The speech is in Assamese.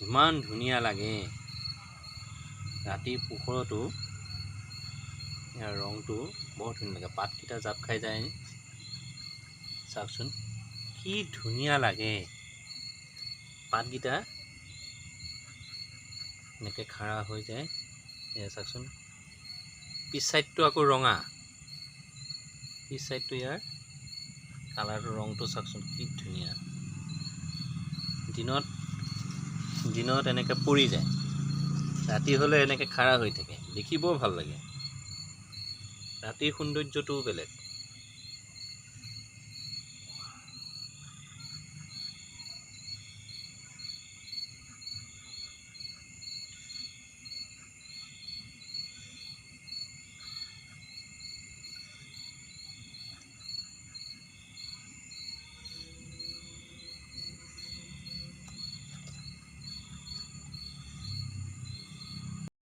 ইমান ধুনীয়া লাগে ৰাতি পোহৰতো ইয়াৰ ৰংটো বৰ ধুনীয়া লাগে পাতকেইটা জাপ খাই যায় চাওকচোন কি ধুনীয়া লাগে পাতকেইটা এনেকৈ খাৰা হৈ যায় এয়া চাওকচোন পিছ চাইডটো আকৌ ৰঙা পিছ চাইডটো ইয়াৰ কালাৰটো ৰংটো চাওকচোন কি ধুনীয়া দিনত এনেকৈ পৰি যায় ৰাতি হ'লে এনেকৈ খাৰা হৈ থাকে দেখি বৰ ভাল লাগে ৰাতিৰ সৌন্দৰ্যটোও বেলেগ